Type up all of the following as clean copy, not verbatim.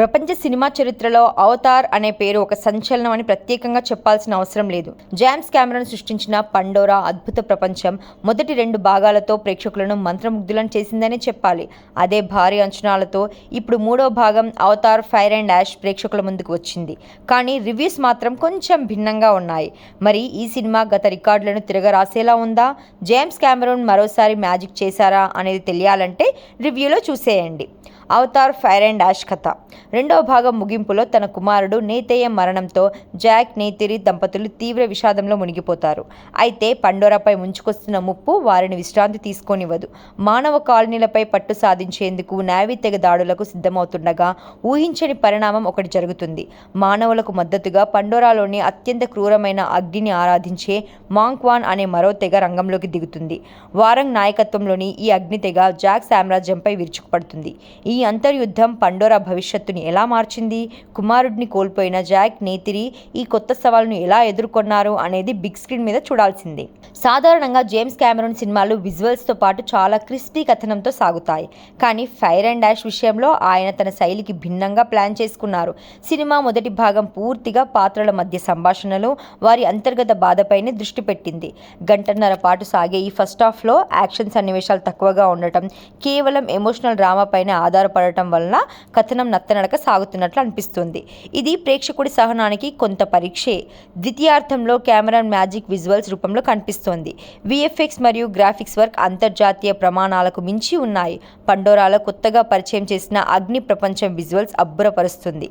ప్రపంచ సినిమా చరిత్రలో అవతార్ అనే పేరు ఒక సంచలనం అని ప్రత్యేకంగా చెప్పాల్సిన అవసరం లేదు. జేమ్స్ కెమెరాన్ సృష్టించిన పండోరా అద్భుత ప్రపంచం మొదటి 2 భాగాలతో ప్రేక్షకులను మంత్రముగ్ధులను చేసిందనే చెప్పాలి. అదే భారీ అంచనాలతో ఇప్పుడు 3వ భాగం అవతార్ ఫైర్ అండ్ యాష్ ప్రేక్షకుల ముందుకు వచ్చింది. కానీ రివ్యూస్ మాత్రం కొంచెం భిన్నంగా ఉన్నాయి. మరి ఈ సినిమా గత రికార్డులను తిరగరాసేలా ఉందా? జేమ్స్ కెమెరాన్ మరోసారి మ్యాజిక్ చేశారా అనేది తెలియాలంటే రివ్యూలో చూసేయండి. అవతార్ ఫైర్ అండ్ యాష్ కథ. 2వ భాగం ముగింపులో తన కుమారుడు నేతేయ మరణంతో జాక్ నేతిరి దంపతులు తీవ్ర విషాదంలో మునిగిపోతారు. అయితే పండోరాపై ముంచుకొస్తున్న ముప్పు వారిని విశ్రాంతి తీసుకోనివ్వదు. మానవ కాలనీలపై పట్టు సాధించేందుకు నావీ తెగ దాడులకు సిద్ధమవుతుండగా ఊహించని పరిణామం ఒకటి జరుగుతుంది. మానవులకు మద్దతుగా పండోరాలోని అత్యంత క్రూరమైన అగ్నిని ఆరాధించే మాంక్వాన్ అనే మరో తెగ రంగంలోకి దిగుతుంది. వారంగ్ నాయకత్వంలోని ఈ అగ్ని తెగ జాక్ సామ్రాజ్యంపై విరుచుకుపడుతుంది. ఈ అంతర్యుద్ధం పండోరా భవిష్యత్తుని ఎలా మార్చింది? కుమారుడిని కోల్పోయిన జాక్ నేతిరి ఈ కొత్త సవాలును ఎలా ఎదుర్కొన్నారు అనేది బిగ్ స్క్రీన్ మీద చూడాల్సిందే. సాధారణంగా జేమ్స్ కెమెరాన్ సినిమాలు విజువల్స్తో పాటు చాలా క్రిస్పీ కథనంతో సాగుతాయి. కానీ ఫైర్ అండ్ యాష్ విషయంలో ఆయన తన శైలికి భిన్నంగా ప్లాన్ చేసుకున్నారు. సినిమా మొదటి భాగం పూర్తిగా పాత్రల మధ్య సంభాషణలు, వారి అంతర్గత బాధపైనే దృష్టి పెట్టింది. 1.5 గంటల పాటు సాగే ఈ ఫస్ట్ హాఫ్లో యాక్షన్ సన్నివేశాలు తక్కువగా ఉండటం, కేవలం ఎమోషనల్ డ్రామా పైన ఆధారపడటం వలన కథనం నత్తనడక సాగుతున్నట్లు అనిపిస్తుంది. ఇది ప్రేక్షకుడి సహనానికి కొంత పరీక్షే. ద్వితీయార్థంలో కెమెరాన్ మ్యాజిక్ విజువల్స్ రూపంలో కనిపిస్తోంది. విఎఫ్ఎక్స్ మరియు గ్రాఫిక్స్ వర్క్ అంతర్జాతీయ ప్రమాణాలకు మించి ఉన్నాయి. పండోరాలో కొత్తగా పరిచయం చేసిన అగ్ని ప్రపంచం విజువల్స్ అబ్బురపరుస్తుంది.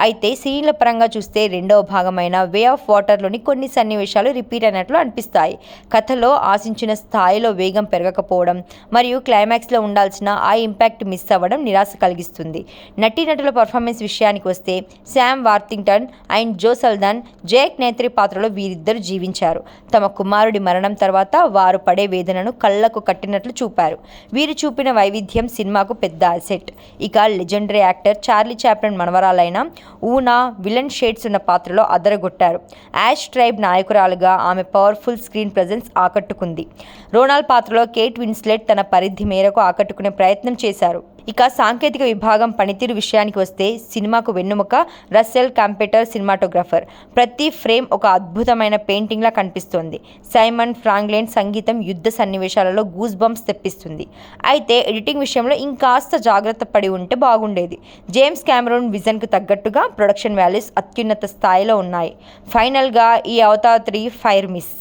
అయితే సీన్ల పరంగా చూస్తే 2వ భాగమైన వే ఆఫ్ వాటర్లోని కొన్ని సన్నివేశాలు రిపీట్ అయినట్లు అనిపిస్తాయి. కథలో ఆశించిన స్థాయిలో వేగం పెరగకపోవడం మరియు క్లైమాక్స్లో ఉండాల్సిన ఆ ఇంపాక్ట్ మిస్ అవ్వడం నిరాశ కలిగిస్తుంది. నటీనటుల పర్ఫార్మెన్స్ విషయానికి వస్తే శామ్ వార్తింగ్టన్ అండ్ జో సల్దాన్ జాక్ నేతిరి పాత్రలో వీరిద్దరు జీవించారు. తమ కుమారుడి మరణం తర్వాత వారు పడే వేదనను కళ్లకు కట్టినట్లు చూపారు. వీరు చూపిన వైవిధ్యం సినిమాకు పెద్ద అసెట్. ఇక లెజెండరీ యాక్టర్ చార్లీ చాప్లిన్ మనవరాలైన ఊనా విలన్ షేడ్స్ ఉన్న పాత్రలో అదరగొట్టారు. యాష్ ట్రైబ్ నాయకురాలుగా ఆమె పవర్ఫుల్ స్క్రీన్ ప్రెజెన్స్ ఆకట్టుకుంది. రోనాల్డ్ పాత్రలో కేట్ విన్స్లెట్ తన పరిధి మేరకు ఆకట్టుకునే ప్రయత్నం చేశారు. ఇక సాంకేతిక విభాగం పనితీరు విషయానికి వస్తే సినిమాకు వెన్నెముక రస్సెల్ కంప్యూటర్ సినిమాటోగ్రాఫర్. ప్రతి ఫ్రేమ్ ఒక అద్భుతమైన పెయింటింగ్లా కనిపిస్తోంది. సైమన్ ఫ్రాంక్లిన్ సంగీతం యుద్ధ సన్నివేశాలలో గూస్ బంప్స్ తెప్పిస్తుంది. అయితే ఎడిటింగ్ విషయంలో ఇంకాస్త జాగ్రత్త పడి ఉంటే బాగుండేది. జేమ్స్ కెమెరాన్ విజన్కు తగ్గట్టుగా ప్రొడక్షన్ వాల్యూస్ అత్యున్నత స్థాయిలో ఉన్నాయి. ఫైనల్గా ఈ అవతార్ 3 ఫైర్ మిస్.